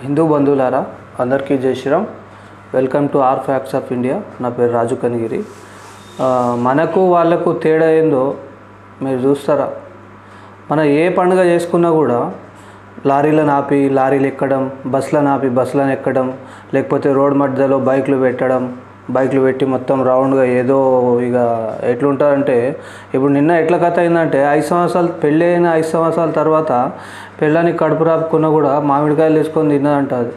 హిందూ బంధువులారా అందరికీ Jai Shri Ram. Welcome to our facts of India. నా పేరు రాజు కనిగిరి. మనకు వాళ్ళకు తేడా ఏందో మీరు చూస్తారా? మనం ఏ పండుగ చేసుకున్నా కూడా లారీలను ఆపి లారీలు ఎక్కడం, బస్సులను ఆపి బస్సులను ఎక్కడం, లేకపోతే రోడ్ మధ్యలో బైకులు పెట్టడం, బైకులు పెట్టి మొత్తం రౌండ్గా ఏదో ఇక ఎట్లుంటారంటే, ఇప్పుడు నిన్న ఎట్లా కథ అయిందంటే 5 సంవత్సరాలు పెళ్ళి అయిన 5 సంవత్సరాల తర్వాత పెళ్ళానికి కడుపు రాపుకున్నా కూడా మామిడికాయలు తీసుకొని తిన్నదంట. అది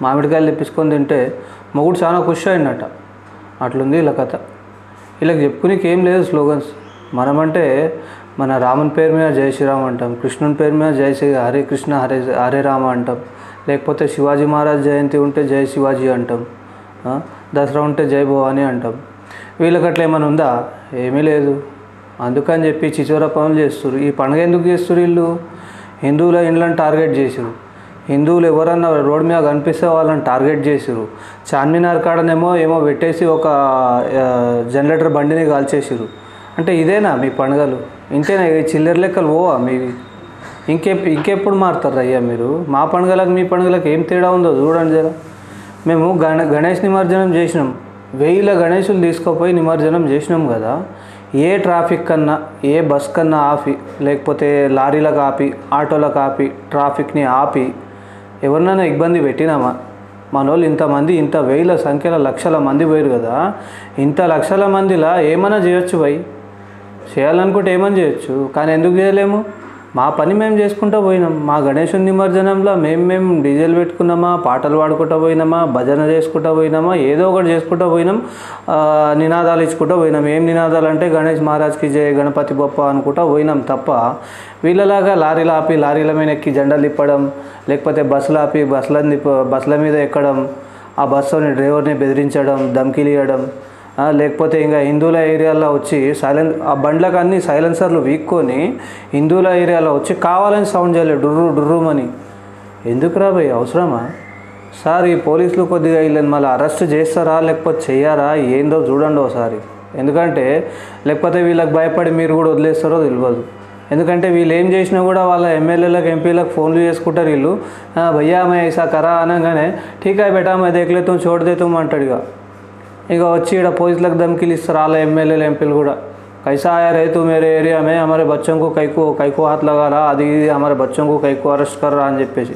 మామిడికాయలు తెప్పించుకొని తింటే మొగుడు చాలా ఖుషి అయిందట. అట్లుంది ఇలా కథ. వీళ్ళకి చెప్పుకునేకి ఏం లేదు స్లోగన్స్. మనమంటే మన రాముని పేరు మీద జై శ్రీరామ్ అంటాం, కృష్ణుని పేరు మీద జై శ్రీ హరే కృష్ణ హరే రామ అంటాం, లేకపోతే శివాజీ మహారాజ్ జయంతి ఉంటే జై శివాజీ అంటాం, దసరా ఉంటే జై భవాని అంటాం. వీళ్ళకి అట్లా ఏమైనా ఉందా? ఏమీ లేదు. అందుకని చెప్పి చిచోర పనులు చేస్తారు. ఈ పండుగ ఎందుకు చేస్తారు? వీళ్ళు హిందువుల ఇండ్లను టార్గెట్ చేసారు. హిందువులు ఎవరన్నా రోడ్ మీద కనిపిస్తే వాళ్ళని టార్గెట్ చేసారు. చార్మినార్ కాడనేమో ఏమో పెట్టేసి ఒక జనరేటర్ బండిని కాల్చేసారు. అంటే ఇదేనా మీ పండుగలు? ఇంతేనా? చిల్లర లెక్కలు పోవా మీవి? ఇంకెప్పుడు మారుతారు అయ్యా మీరు? మా పండుగలకు మీ పండుగలకు ఏం తేడా ఉందో చూడండి జరా. మేము గణేష్ నిమజ్జనం చేసినాం. 1000 గణేషులు తీసుకుపోయి నిమజ్జనం చేసినాం కదా. ఏ ట్రాఫిక్ కన్నా, ఏ బస్ కన్నా ఆపి, లేకపోతే లారీలకు ఆపి, ఆటోలకు ఆపి, ట్రాఫిక్ని ఆపి ఎవరినైనా ఇబ్బంది పెట్టినామా? మనోళ్ళు ఇంతమంది, ఇంత 1000 సంఖ్యలో లక్షల మంది పోయారు కదా. ఇంత లక్షల మందిలా ఏమైనా చేయొచ్చు భయ్. చేయాలనుకుంటే ఏమని చేయొచ్చు, కానీ ఎందుకు చేయలేము? మా పని మేము చేసుకుంటూ పోయినాం. మా గణేశుని నిమజ్జనంలో మేము డీజేలు పెట్టుకున్నామా, పాటలు పాడుకుంటూ పోయినామా, భజన చేసుకుంటూ పోయినామా, ఏదో ఒకటి చేసుకుంటూ పోయినాం. నినాదాలు ఇచ్చుకుంటూ పోయినాం. ఏం నినాదాలు అంటే గణేష్ మహారాజ్కి జై, గణపతి బొప్ప అనుకుంటూ పోయినాం తప్ప వీళ్ళలాగా లారీలు ఆపి లారీల మీద ఎక్కి జెండాలు తిప్పడం, లేకపోతే బస్సులు ఆపి బస్సుల మీద ఎక్కడం, ఆ బస్సుని డ్రైవర్ని బెదిరించడం, ధమ్కీలు ఇవ్వడం, లేకపోతే ఇంకా హిందువుల ఏరియాలో వచ్చి ఆ బండ్లకు అన్ని సైలెన్సర్లు వీక్కొని హిందువుల ఏరియాలో వచ్చి కావాలని సౌండ్ చేయలేదు, డుర్రుమని. ఎందుకు రా భయ్, అవసరమా? సార్ ఈ పోలీసులు కొద్దిగా వీళ్ళని మళ్ళీ అరెస్ట్ చేస్తారా లేకపోతే చెయ్యారా ఏందో చూడండి ఒకసారి. ఎందుకంటే లేకపోతే వీళ్ళకి భయపడి మీరు కూడా వదిలేస్తారో తెలియదు. ఎందుకంటే వీళ్ళు ఏం చేసినా కూడా వాళ్ళ ఎమ్మెల్యేలకు ఎంపీలకు ఫోన్లు చేసుకుంటారు. వీళ్ళు భయ్యా మే ఐసా కరా అనగానే ఠీక్ హై బేటా మే దేఖ్ లేతాం చోటు దేతాం అంటాడు. ఇక వచ్చి ఇక్కడ పోలీసులకు ధమ్కీలు ఇస్తారు వాళ్ళ ఎమ్మెల్యేలు ఎంపీలు కూడా. కైసా ఆయా రైతు మేరే ఏరియా మే హమారే బచ్చం కో కైకో హాత్ లగారా, అది హమారే బచ్చం కో కైకో అరెస్ట్ కర్రా అని చెప్పేసి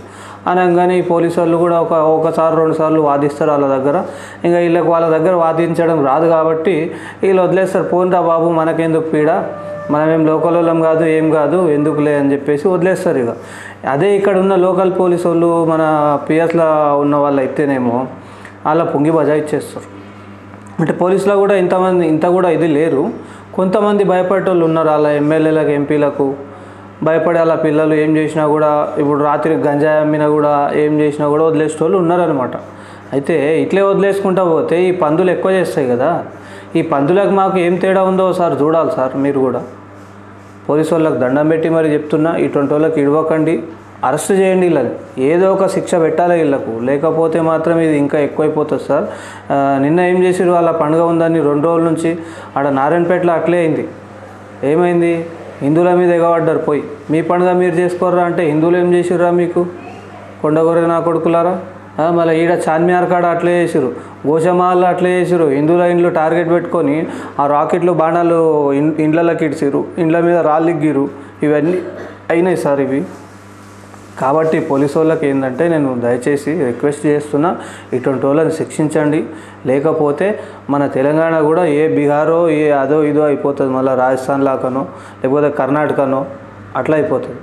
అనగానే ఈ పోలీసు వాళ్ళు కూడా ఒకసారి 2 సార్లు వాదిస్తారు వాళ్ళ దగ్గర. ఇంకా వీళ్ళకి వాళ్ళ దగ్గర వాదించడం రాదు కాబట్టి వీళ్ళు వదిలేస్తారు. పోన్రా బాబు మనకెందుకు పీడ, మనమేం లోకల్ వాళ్ళం కాదు, ఏం కాదు, ఎందుకులే అని చెప్పేసి వదిలేస్తారు. ఇక అదే ఇక్కడ ఉన్న లోకల్ పోలీసు వాళ్ళు మన పిఎస్లో ఉన్న వాళ్ళు అయితేనేమో వాళ్ళ పొంగి బజాయిచ్చేస్తారు. అంటే పోలీసులో కూడా ఇంత కూడా ఇది లేరు. కొంతమంది భయపడేటోళ్ళు ఉన్నారు. వాళ్ళ ఎమ్మెల్యేలకు ఎంపీలకు భయపడే వాళ్ళ పిల్లలు ఏం చేసినా కూడా, ఇప్పుడు రాత్రి గంజాయి అమ్మినా కూడా, ఏం చేసినా కూడా వదిలేసేటోళ్ళు ఉన్నారనమాట. అయితే ఇట్లే వదిలేసుకుంటా పోతే ఈ పందులు ఎక్కువ చేస్తాయి కదా. ఈ పందులకు మాకు ఏం తేడా ఉందో సార్ చూడాలి సార్. మీరు కూడా పోలీసు వాళ్ళకి దండం పెట్టి మరి చెప్తున్నా, ఇటువంటి వాళ్ళకి ఇవ్వకండి, అరెస్ట్ చేయండి. వీళ్ళని ఏదో ఒక శిక్ష పెట్టాలి వీళ్ళకు, లేకపోతే మాత్రం ఇది ఇంకా ఎక్కువైపోతుంది సార్. నిన్న ఏం చేసారు, వాళ్ళ పండుగ ఉందని 2 రోజుల నుంచి ఆడ నారాయణపేటలో అట్లే అయింది. ఏమైంది? హిందువుల మీద ఎగబడ్డారు పోయి. మీ పండుగ మీరు చేసుకోర్రా అంటే హిందువులు ఏం చేసిర్రా మీకు? కొండగొర్రె నా కొడుకులారా. మళ్ళీ ఈడ చార్మినార్ కాడ అట్లే చేసారు, గోషమాల్లో అట్లే చేసారు. హిందువుల ఇండ్లు టార్గెట్ పెట్టుకొని ఆ రాకెట్లు బాణాలు ఇండ్లలోకి ఇడిచారు, ఇండ్ల మీద రాళ్ళు ఇగ్గిరు. ఇవన్నీ అయినాయి సార్ ఇవి. కాబట్టి పోలీసు వాళ్ళకి ఏంటంటే నేను దయచేసి రిక్వెస్ట్ చేస్తున్నా, ఇటువంటి వాళ్ళని శిక్షించండి. లేకపోతే మన తెలంగాణ కూడా ఏ బీహారో ఏ అదో ఇదో అయిపోతుంది, మళ్ళీ రాజస్థాన్ లాకనో లేకపోతే కర్ణాటకనో అట్లా అయిపోతుంది.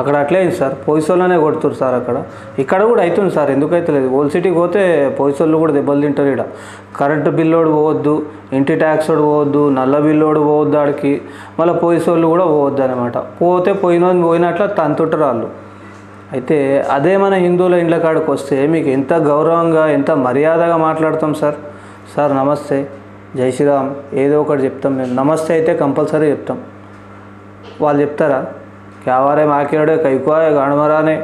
అక్కడ అట్లే అయింది సార్, పోలీసు వాళ్ళనే కొడుతున్నారు సార్. ఇక్కడ కూడా అవుతుంది సార్. ఎందుకైతే లేదు? ఓల్డ్ సిటీకి పోతే పోలీసు వాళ్ళు కూడా దెబ్బలు తింటారు. ఇక్కడ కరెంటు బిల్లోడు పోవద్దు, ఇంటి ట్యాక్స్ వాడు పోవద్దు, నల్ల బిల్లోడు పోవద్దు ఆడికి, మళ్ళీ పోలీసు వాళ్ళు కూడా పోవద్దు అనమాట. పోతే పోయినట్ల తంతుంటారు వాళ్ళు. అయితే అదే మన హిందువుల ఇండ్ల కాడికి వస్తే మీకు ఎంత గౌరవంగా, ఎంత మర్యాదగా మాట్లాడతాం సార్. సార్ నమస్తే, జై శ్రీరామ్, ఏదో ఒకటి చెప్తాం మేము. నమస్తే అయితే కంపల్సరీ చెప్తాం. వాళ్ళు చెప్తారా క్యావారే మాకేడే కైకో గాణమరానే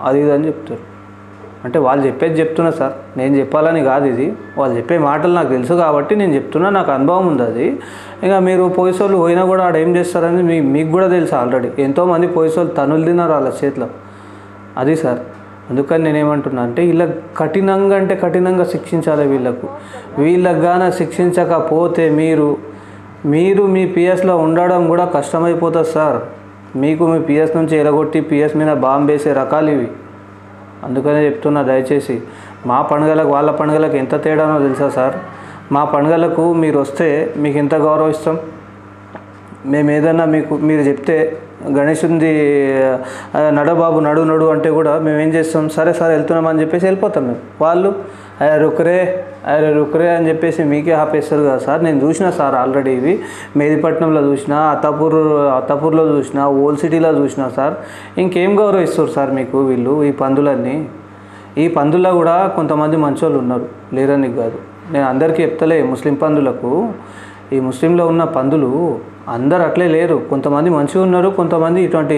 అది ఇది అని చెప్తారు. అంటే వాళ్ళు చెప్పేది చెప్తున్నా సార్, నేను చెప్పాలని కాదు. ఇది వాళ్ళు చెప్పే మాటలు నాకు తెలుసు కాబట్టి నేను చెప్తున్నా, నాకు అనుభవం ఉంది అది. ఇంకా మీరు పోలీసు వాళ్ళు పోయినా కూడా ఆడ ఏం చేస్తారని మీకు కూడా తెలుసు ఆల్రెడీ. ఎంతోమంది పోలీసు వాళ్ళు తనులు తిన్నారు వాళ్ళ చేతిలో. అది సార్. అందుకని నేనేమంటున్నా అంటే ఇలా కఠినంగా అంటే కఠినంగా శిక్షించాలి వీళ్ళకు గాన శిక్షించకపోతే మీరు మీ పిఎస్లో ఉండడం కూడా కష్టమైపోతుంది సార్. మీకు మీ పిఎస్ నుంచి ఎరగొట్టి పిఎస్ మీద బాంబు వేసే రకాలు ఇవి. అందుకనే చెప్తున్నా, దయచేసి మా పండుగలకు వాళ్ళ పండుగలకు ఎంత తేడానో తెలుసా సార్? మా పండుగలకు మీరు వస్తే మీకు ఎంత గౌరవిస్తాం. మేము ఏదన్నా మీరు చెప్తే గణేశుంది నడబాబు నడు అంటే కూడా మేము ఏం చేస్తాం, సరే వెళ్తున్నామని చెప్పేసి వెళ్ళిపోతాం. వాళ్ళు అరే రుక్రే అని చెప్పేసి మీకే ఆపేస్తారు కదా సార్. నేను చూసిన సార్ ఆల్రెడీ ఇవి మెహదీపట్నంలో చూసిన, అత్తాపూర్లో చూసిన, ఓల్డ్ సిటీలో చూసిన సార్. ఇంకేం గౌరవిస్తారు సార్ మీకు వీళ్ళు? ఈ పందుల్లో కూడా కొంతమంది మంచోళ్ళు ఉన్నారు, లేరని కాదు. నేను అందరికీ చెప్తలే, ముస్లిం పందులకు, ఈ ముస్లింలో ఉన్న పందులు అందరు అట్లే లేరు. కొంతమంది మంచిగా ఉన్నారు, కొంతమంది ఇటువంటి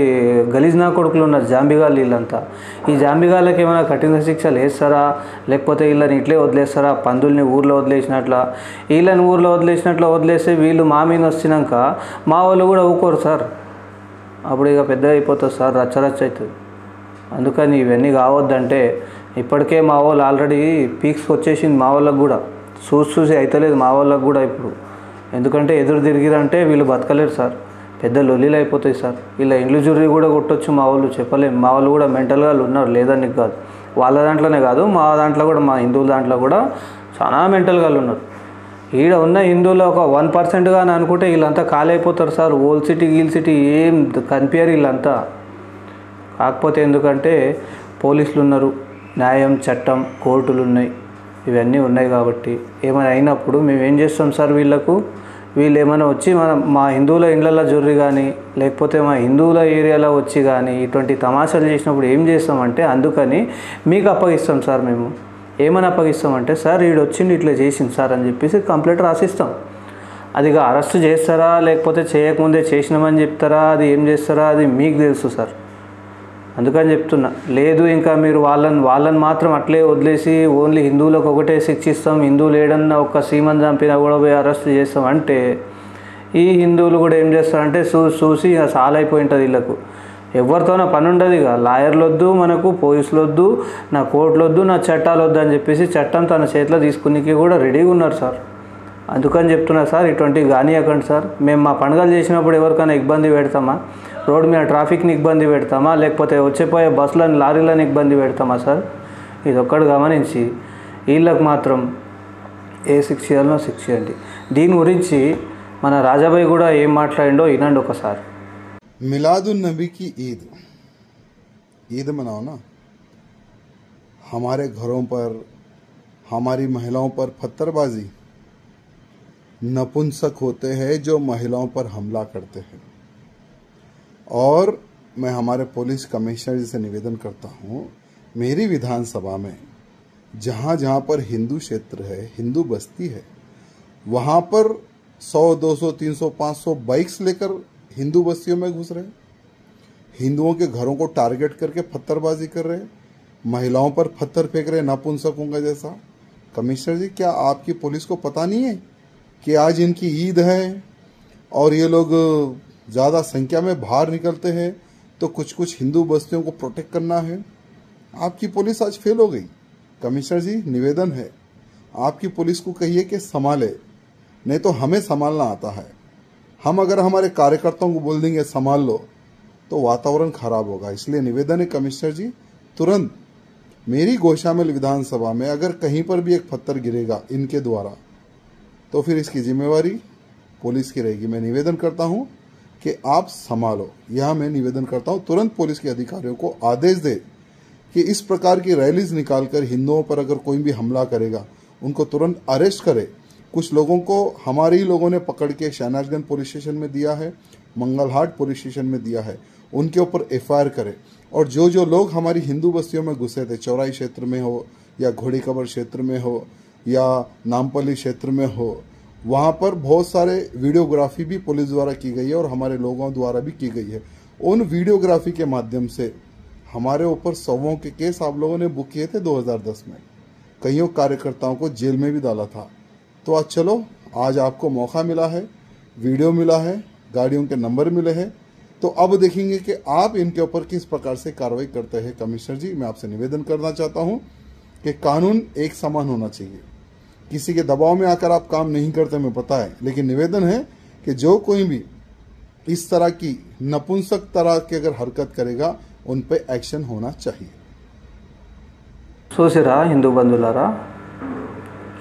గలీజ్ నా కొడుకులు ఉన్నారు, జాంబిగాళ్ళు వీళ్ళంతా. ఈ జాంబిగాళ్ళకి ఏమైనా కఠిన శిక్షలు వేస్తారా, లేకపోతే వీళ్ళని ఇట్లే వదిలేస్తారా? పందుల్ని ఊర్లో వదిలేస్తే వీళ్ళు మా మీద వచ్చినాక మా వాళ్ళు కూడా ఊకోరు సార్. అప్పుడు ఇక పెద్ద అయిపోతుంది సార్, రచ్చ అవుతుంది. అందుకని ఇవన్నీ కావద్దంటే ఇప్పటికే మా వాళ్ళు ఆల్రెడీ పీక్స్కి వచ్చేసింది. మా వాళ్ళకు కూడా చూసి అవుతలేదు మా వాళ్ళకు కూడా ఇప్పుడు. ఎందుకంటే ఎదురు తిరిగిరంటే వీళ్ళు బతకలేరు సార్, పెద్ద లొల్లీలు అయిపోతాయి సార్. ఇలా ఇండ్లు జుర్రీ కూడా కొట్టొచ్చు మా వాళ్ళు, చెప్పలేము. మా వాళ్ళు కూడా మెంటల్గా ఉన్నారు, లేదని కాదు. వాళ్ళ దాంట్లోనే కాదు, మా దాంట్లో కూడా, మా హిందువుల దాంట్లో కూడా చాలా మెంటల్గా ఉన్నారు. ఈడ ఉన్న హిందువులు ఒక 1% అని అనుకుంటే వీళ్ళంతా ఖాళీ అయిపోతారు సార్. ఓల్డ్ సిటీ ఏం కనిపించారు వీళ్ళంతా. కాకపోతే ఎందుకంటే పోలీసులు ఉన్నారు, న్యాయం, చట్టం, కోర్టులు ఉన్నాయి, ఇవన్నీ ఉన్నాయి కాబట్టి ఏమైనా అయినప్పుడు మేము ఏం చేస్తాం సార్? వీళ్ళు ఏమైనా వచ్చి మా హిందువుల ఇళ్ళల్లో జొర్రి కానీ, లేకపోతే మా హిందువుల ఏరియాలో వచ్చి కానీ ఇటువంటి తమాషాలు చేసినప్పుడు ఏం చేస్తామంటే, అందుకని మీకు అప్పగిస్తాం సార్. మేము ఏమని అప్పగిస్తామంటే, సార్ వీడొచ్చిండి ఇట్లా చేసింది సార్ అని చెప్పేసి కంప్లైంట్ రాసిస్తాం. అదిగా అరెస్ట్ చేస్తారా, లేకపోతే చేయకముందే చేసినామని చెప్తారా, అది ఏం చేస్తారా, అది మీకు తెలుసు సార్. అందుకని చెప్తున్నా, లేదు ఇంకా మీరు వాళ్ళని మాత్రం అట్లే వదిలేసి ఓన్లీ హిందువులకు ఒకటే శిక్షిస్తాం, హిందువులు ఏడన్నా ఒక్క సీమని చంపినా కూడా పోయి అరెస్ట్ చేస్తాం అంటే, ఈ హిందువులు కూడా ఏం చేస్తారంటే చూసి ఇక చాలా అయిపోయి ఉంటుంది వీళ్ళకు. ఎవరితోనో పని ఉండదు ఇక. లాయర్లు వద్దు మనకు, పోలీసులు వద్దు, నా కోర్టులు వద్దు, నా చట్టాలు వద్దు అని చెప్పేసి చట్టం తన చేతిలో తీసుకునేకి కూడా రెడీగా ఉన్నారు సార్. అందుకని చెప్తున్నా సార్, ఇటువంటివి కానీయకండి సార్. మేము మా పండుగలు చేసినప్పుడు ఎవరికైనా ఇబ్బంది పెడతామా? రోడ్డు మీద ట్రాఫిక్ని ఇబ్బంది పెడతామా? లేకపోతే వచ్చేపోయే బస్సులను, లారీలను ఇబ్బంది పెడతామా సార్? ఇది ఒక్కడు గమనించి వీళ్ళకు మాత్రం ఏ శిక్ష చేయాలనో శిక్షించండి. దీని గురించి మన రాజాభాయ్ కూడా ఏం మాట్లాడిండో వినండి ఒకసారి. मिलादुन नबी की ईद मनाओ ना। हमारे घरों पर, हमारी महिलाओं पर पत्थरबाजी, नपुंसक होते हैं जो महिलाओं पर हमला करते हैं। और मैं हमारे पुलिस कमिश्नर जी से निवेदन करता हूँ, मेरी विधानसभा में जहाँ जहाँ पर हिंदू क्षेत्र है, हिंदू बस्ती है, वहाँ पर 100, 200, 300, 500 बाइक्स लेकर हिंदू बस्तियों में घुस रहे, हिंदुओं के घरों को टारगेट करके पत्थरबाजी कर रहे, महिलाओं पर पत्थर फेंक रहे नपुंसकों का जैसा। कमिश्नर जी, क्या आपकी पुलिस को पता नहीं है कि आज इनकी ईद है और ये लोग ज़्यादा संख्या में बाहर निकलते हैं तो कुछ हिंदू बस्तियों को प्रोटेक्ट करना है? आपकी पुलिस आज फेल हो गई। कमिश्नर जी, निवेदन है, आपकी पुलिस को कहिए कि संभाले, नहीं तो हमें संभालना आता है। हम अगर हमारे कार्यकर्ताओं को बोल देंगे संभाल लो तो वातावरण खराब होगा। इसलिए निवेदन है कमिश्नर जी, तुरंत मेरी गोशामिल विधानसभा में अगर कहीं पर भी एक पत्थर गिरेगा इनके द्वारा तो फिर इसकी जिम्मेवारी पुलिस की रहेगी। मैं निवेदन करता हूं कि आप संभालो। यह मैं निवेदन करता हूं, तुरंत पुलिस के अधिकारियों को आदेश दे कि इस प्रकार की रैलीज निकालकर हिंदुओं पर अगर कोई भी हमला करेगा उनको तुरंत अरेस्ट करे। कुछ लोगों को हमारे ही लोगों ने पकड़ के शहनाजगंज पुलिस स्टेशन में दिया है, मंगलहाट पुलिस स्टेशन में दिया है, उनके ऊपर एफआईआर करे। और जो लोग हमारी हिंदू बस्तियों में घुसे थे, चौराई क्षेत्र में हो या घोड़ी कबर क्षेत्र में हो या नामपल्ली क्षेत्र में हो, वहाँ पर बहुत सारे वीडियोग्राफी भी पुलिस द्वारा की गई है और हमारे लोगों द्वारा भी की गई है। उन वीडियोग्राफी के माध्यम से हमारे ऊपर 100 के केस आप लोगों ने बुक किए थे 2010 में, कईयों कार्यकर्ताओं को जेल में भी डाला था। तो आज चलो, आज आपको मौका मिला है, वीडियो मिला है, गाड़ियों के नंबर मिले हैं, तो अब देखेंगे कि आप इनके ऊपर किस प्रकार से कार्रवाई करते हैं। कमिश्नर जी, मैं आपसे निवेदन करना चाहता हूं कि कानून एक समान होना चाहिए। किसी के दबाव में आकर आप काम नहीं करते, हमें पता है, लेकिन निवेदन है कि जो कोई भी इस तरह की नपुंसक तरह की अगर हरकत करेगा उन पे एक्शन होना चाहिए। చూసిరా హిందూ బంధువులారా,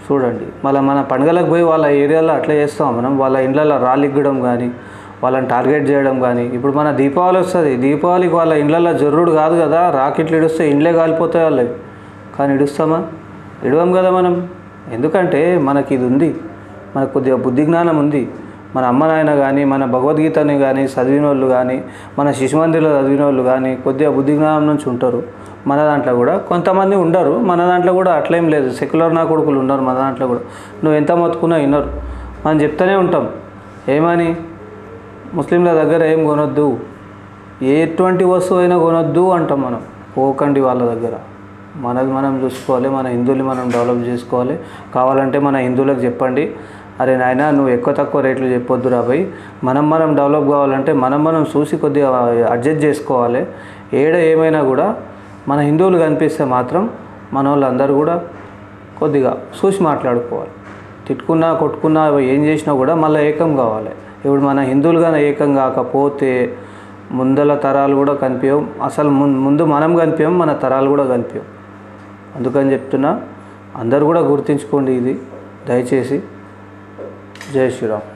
చూడండి మళ్ళీ మన పండుగలకు పోయి వాళ్ళ ఏరియాలో అట్లా చేస్తాం మనం, వాళ్ళ ఇళ్ళల్లో రాలిగ్గడం కానీ వాళ్ళని టార్గెట్ చేయడం కానీ. ఇప్పుడు మన దీపావళి వస్తుంది, దీపావళికి వాళ్ళ ఇళ్ళల్లో జర్రుడు కాదు కదా, రాకెట్లు ఇడిస్తే ఇండ్లే కాలిపోతాయి వాళ్ళవి, కానీ ఇడుస్తామా? ఇడవం కదా మనం. ఎందుకంటే మనకి ఇది ఉంది, మనకు కొద్దిగా బుద్ధి జ్ఞానం ఉంది. మన అమ్మ నాయన కానీ మన భగవద్గీతని కానీ చదివిన వాళ్ళు కానీ మన శిశుమందిర్లో చదివిన వాళ్ళు కానీ కొద్దిగా బుద్ధి జ్ఞానం నుంచి ఉంటారు. మన దాంట్లో కూడా కొంతమంది ఉండరు, మన దాంట్లో కూడా అట్లేం లేదు, సెక్యులర్ నా కొడుకులు ఉన్నారు మన దాంట్లో కూడా. నువ్వు ఎంత మొత్తుకున్నా వినరు. మనం చెప్తూనే ఉంటాం ఏమని, ముస్లింల దగ్గర ఏం కొనొద్దు, ఎటువంటి వస్తువు అయినా కొనొద్దు అంటాం మనం. పోకండి వాళ్ళ దగ్గర, మనది మనం చూసుకోవాలి, మన హిందువులు మనం డెవలప్ చేసుకోవాలి. కావాలంటే మన హిందువులకు చెప్పండి, అరే నాయన నువ్వు ఎక్కువ తక్కువ రేట్లు చెప్పొద్దు రాబోయ్, మనం డెవలప్ కావాలంటే మనం చూసి కొద్దిగా అడ్జస్ట్ చేసుకోవాలి. ఏమైనా కూడా మన హిందువులు కనిపిస్తే మాత్రం మన వాళ్ళందరూ కూడా కొద్దిగా చూసి మాట్లాడుకోవాలి. తిట్టుకున్నా కొట్టుకున్నా ఏం చేసినా కూడా మళ్ళీ ఏకం కావాలి. ఇప్పుడు మన హిందువులుగా ఏకం కాకపోతే ముందల తరాలు కూడా కనిపించవు, అసలు ముందు మనం కనిపించం, మన తరాలు కూడా కనిపించవు. అందుకని చెప్తున్నా, అందరూ కూడా గుర్తుంచుకోండి ఇది దయచేసి. జై శ్రీరామ్.